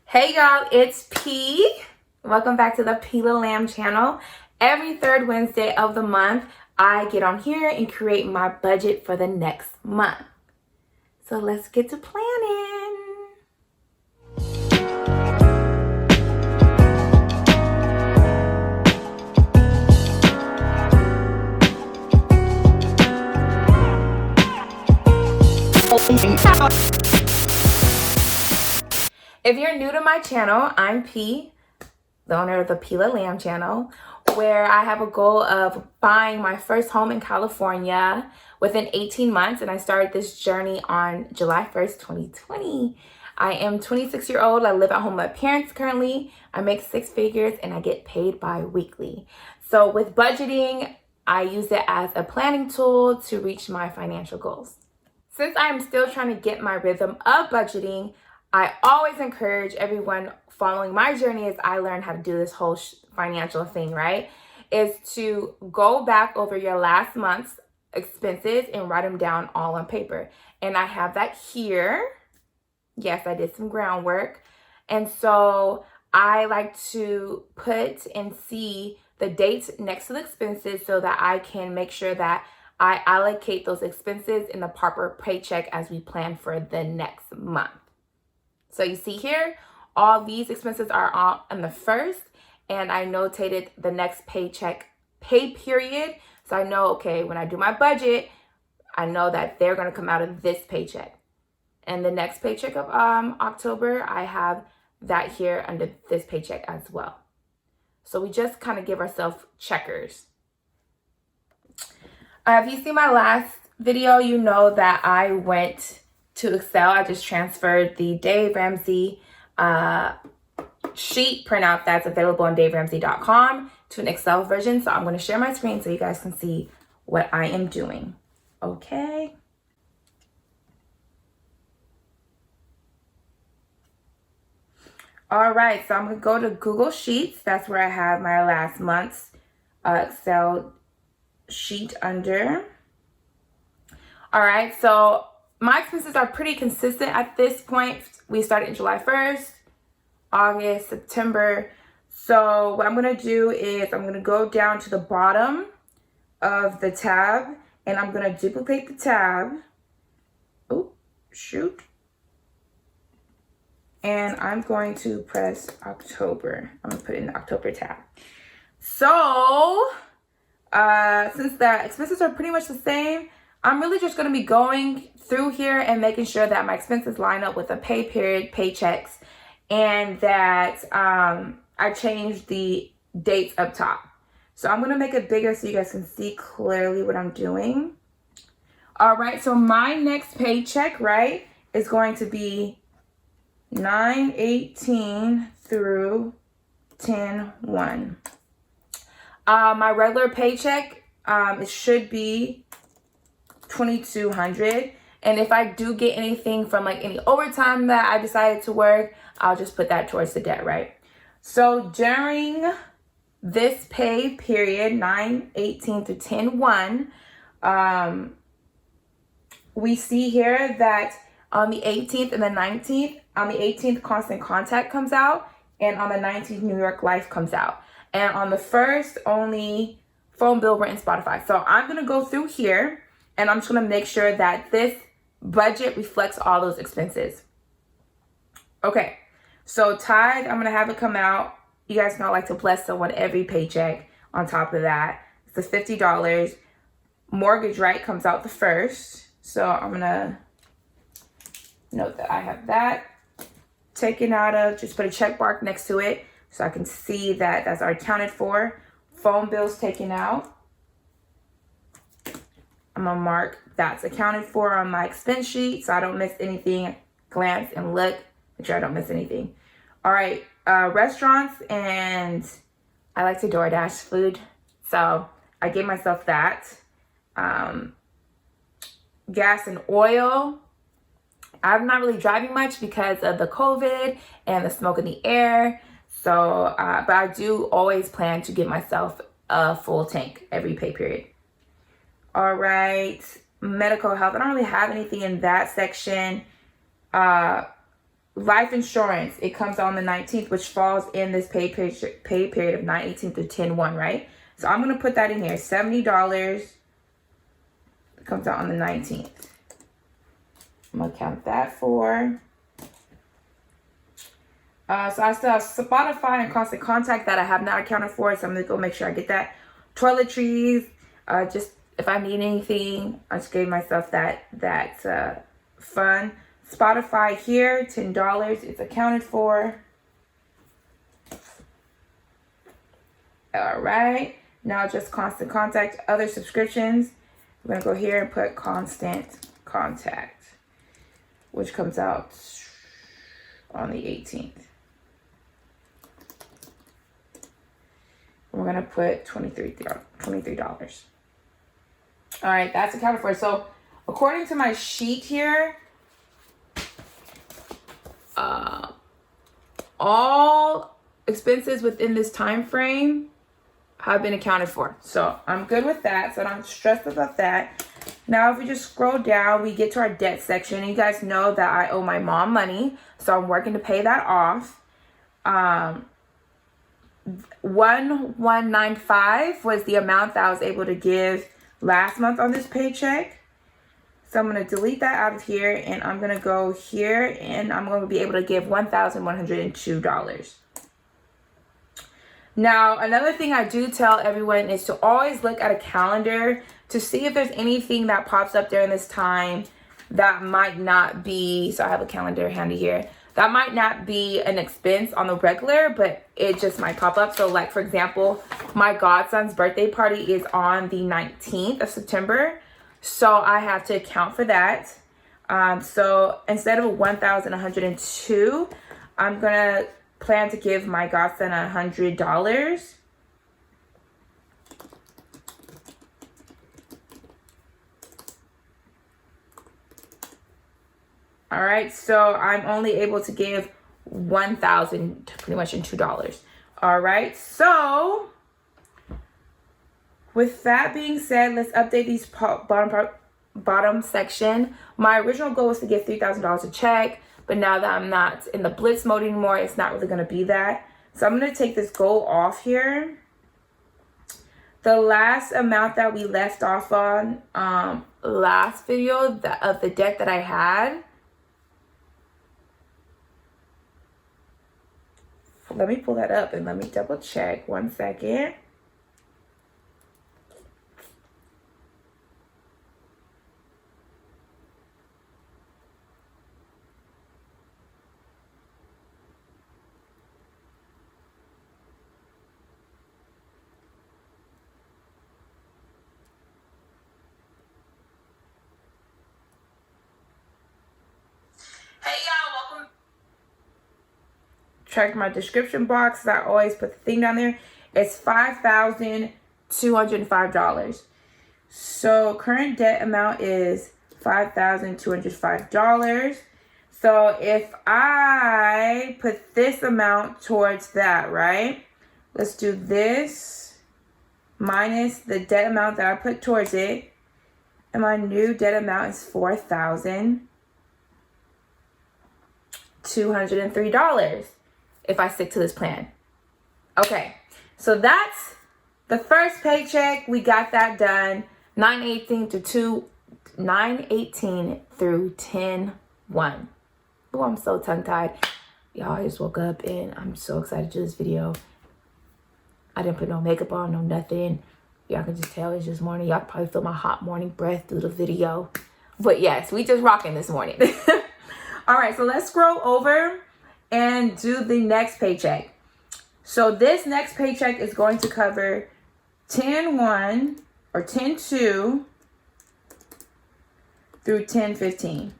Hey y'all, it's P. Welcome back to the Pila Lamb channel. Every third Wednesday of the month, I get on here and create my budget for the next month. So let's get to planning. If you're new to my channel, I'm P, the owner of the Pila Lamb channel, where I have a goal of buying my first home in California within 18 months. And I started this journey on July 1st, 2020. I am 26-year-old. I live at home with my parents currently. I make six figures and I get paid bi-weekly. So with budgeting, I use it as a planning tool to reach my financial goals. Since I'm still trying to get my rhythm of budgeting, I always encourage everyone following my journey as I learn how to do this whole financial thing, right? Is to go back over your last month's expenses and write them down all on paper. And I have that here. Yes, I did some groundwork. And so I like to put and see the dates next to the expenses so that I can make sure that I allocate those expenses in the proper paycheck as we plan for the next month. So you see here, all these expenses are all on the first, and I notated the next paycheck pay period. So I know, okay, when I do my budget, I know that they're going to come out of this paycheck. And the next paycheck of October, I have that here under this paycheck as well. So we just kind of give ourselves checkers. If you see my last video, you know that I went to Excel. I just transferred the Dave Ramsey sheet printout that's available on daveramsey.com to an Excel version. So I'm going to share my screen so you guys can see what I am doing. Okay. All right, so I'm going to go to Google Sheets. That's where I have my last month's Excel sheet under. All right, so my expenses are pretty consistent at this point. We started July 1st, August, September. So what I'm going to do is I'm going to go down to the bottom of the tab and I'm going to duplicate the tab. Oh, shoot. And I'm going to press October. I'm going to put it in the October tab. So since the expenses are pretty much the same, I'm really just going to be going through here and making sure that my expenses line up with the pay period, paychecks, and that I changed the dates up top. So I'm going to make it bigger so you guys can see clearly what I'm doing. All right, so my next paycheck, right, is going to be 9/18 through 10/1. My regular paycheck, it should be $2,200, and if I do get anything from like any overtime that I decided to work, I'll just put that towards the debt, right? So during this pay period, 9/18 to 10/1, we see here that on the 18th and the 19th, on the 18th, Constant Contact comes out, and on the 19th, New York Life comes out, and on the 1st, only phone bill, rent, and Spotify. So I'm gonna go through here and I'm just going to make sure that this budget reflects all those expenses. Okay, so tithe, I'm going to have it come out. You guys know I like to bless someone every paycheck. On top of that, it's the $50. Mortgage, right, comes out the first. So I'm going to note that I have that taken out of, just put a check mark next to it so I can see that that's already accounted for. Phone bills taken out. I'm going to mark that's accounted for on my expense sheet so I don't miss anything. Glance and look, make sure I don't miss anything. All right, restaurants, and I like to DoorDash food, so I gave myself that. Gas and oil. I'm not really driving much because of the COVID and the smoke in the air. So, but I do always plan to give myself a full tank every pay period. All right, medical health. I don't really have anything in that section. life insurance, it comes on the 19th, which falls in this pay period of 9/18 through 10/1, right? So I'm going to put that in here. $70 comes out on the 19th. I'm going to count that for. So I still have Spotify and Constant Contact that I have not accounted for. So I'm going to go make sure I get that. Toiletries, just if I need anything, I just gave myself that fun. Spotify here, $10. It's accounted for. All right. Now just Constant Contact, other subscriptions. I'm going to go here and put Constant Contact, which comes out on the 18th. We're going to put $23. All right, that's accounted for. So according to my sheet here, all expenses within this time frame have been accounted for. So I'm good with that. So I don't stress about that. Now, if we just scroll down, we get to our debt section. And you guys know that I owe my mom money. So I'm working to pay that off. 1195 was the amount that I was able to give last month on this paycheck. So I'm going to delete that out of here, and I'm going to go here, and I'm going to be able to give $1,102. Now, another thing I do tell everyone is to always look at a calendar to see if there's anything that pops up during this time that might not be, so I have a calendar handy here, that might not be an expense on the regular, but it just might pop up. So like, for example, my godson's birthday party is on the 19th of September. So I have to account for that. So instead of 1,102, I'm going to plan to give my godson $100. All right, so I'm only able to give $1,000 pretty much in $2. All right, so with that being said, let's update these bottom section. My original goal was to give $3,000 a check, but now that I'm not in the blitz mode anymore, it's not really going to be that. So I'm going to take this goal off here. The last amount that we left off on last video of the debt that I had. Let me pull that up and let me double check 1 second. Check my description box. I always put the thing down there. It's $5,205. So current debt amount is $5,205. So if I put this amount towards that, right? Let's do this minus the debt amount that I put towards it. And my new debt amount is $4,203. If I stick to this plan. Okay, so that's the first paycheck. We got that done. 9/18 through 10/1. Oh, I'm so tongue-tied. Y'all, I just woke up and I'm so excited to do this video. I didn't put no makeup on, no nothing. Y'all can just tell it's just morning. Y'all probably feel my hot morning breath through the video. But yes, we just rocking this morning. All right, so let's scroll over and do the next paycheck. So this next paycheck is going to cover 10/1 or 10/2 through 10/15.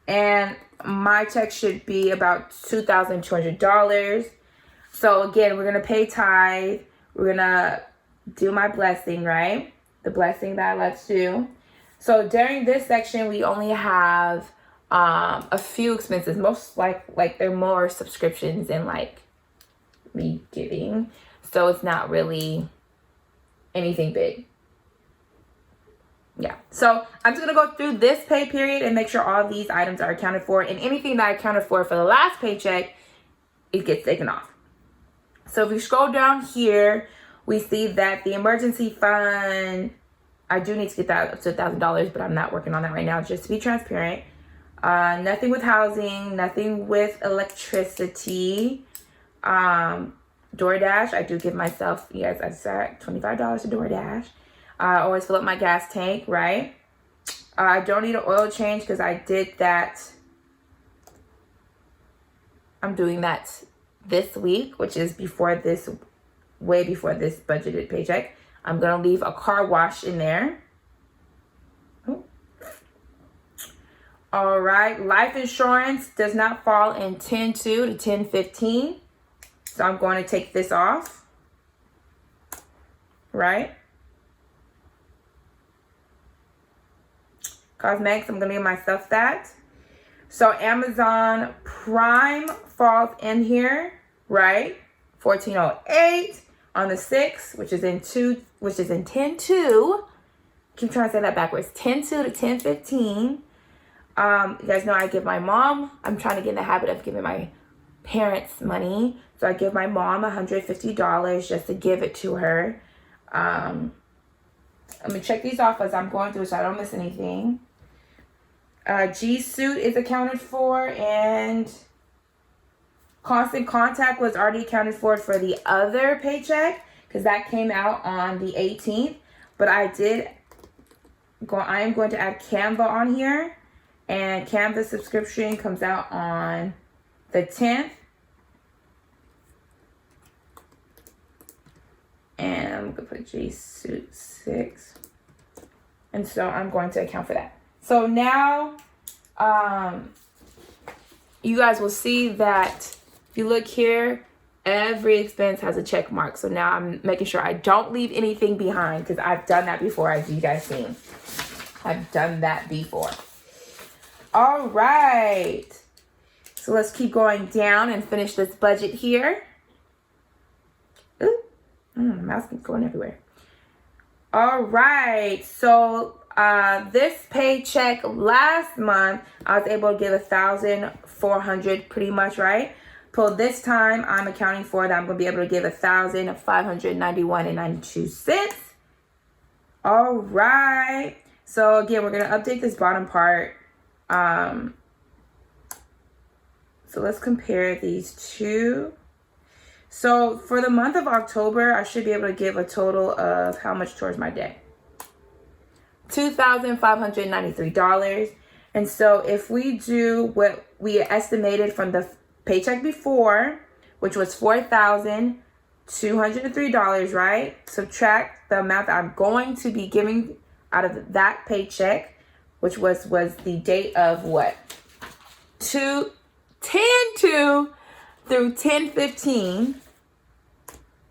And my check should be about $2,200. So again, we're going to pay tithe. We're going to do my blessing, right? The blessing that I love to do. So during this section, we only have a few expenses. Most like they're more subscriptions and like me giving. So it's not really anything big. Yeah, so I'm just gonna go through this pay period and make sure all these items are accounted for, and anything that I accounted for the last paycheck, it gets taken off. So if we scroll down here, we see that the emergency fund, I do need to get that up to $1,000, but I'm not working on that right now, just to be transparent. Nothing with housing, nothing with electricity. DoorDash, I do give myself, yes, I said $25 to DoorDash. I always fill up my gas tank, right? I don't need an oil change because I did that. I'm doing that this week, which is before this, way before this budgeted paycheck. I'm going to leave a car wash in there. Ooh. All right. Life insurance does not fall in 10-2 to 10-15. So I'm going to take this off. Right? Cosmetics, I'm going to give myself that. So Amazon Prime falls in here, right? $14.08 on the 6th, which is in 10-2. Keep trying to say that backwards. 10-2 to 10-15. You guys know I give my mom, I'm trying to get in the habit of giving my parents money. So I give my mom $150 just to give it to her. I'm going to check these off as I'm going through so I don't miss anything. G Suite is accounted for, and Constant Contact was already accounted for the other paycheck because that came out on the 18th. But I am going to add Canva on here, and Canva subscription comes out on the 10th. And I'm going to put G Suite 6. And so I'm going to account for that. So now, you guys will see that if you look here, every expense has a check mark. So now I'm making sure I don't leave anything behind because I've done that before, as you guys seen. I've done that before. All right. So let's keep going down and finish this budget here. Ooh, mouse keeps going everywhere. All right. So this paycheck last month, I was able to give $1,400 pretty much, right? So this time I'm accounting for that I'm going to be able to give $1,591.92. All right. So again, we're going to update this bottom part. So let's compare these two. So for the month of October, I should be able to give a total of how much towards my debt? $2,593. And so if we do what we estimated from the paycheck before, which was $4,203, right? Subtract the amount that I'm going to be giving out of that paycheck, which was the date of what? 10-2 through 10-15.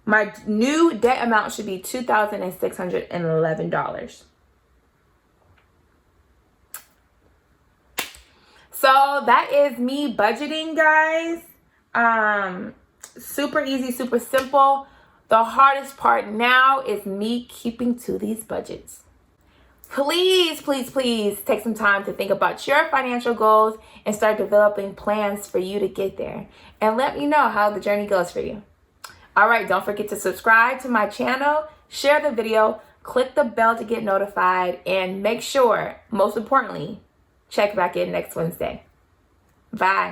My new debt amount should be $2,611. So that is me budgeting, guys. Super easy, super simple. The hardest part now is me keeping to these budgets. Please, please, please take some time to think about your financial goals and start developing plans for you to get there. And let me know how the journey goes for you. All right, don't forget to subscribe to my channel, share the video, click the bell to get notified, and make sure, most importantly, check back in next Wednesday. Bye.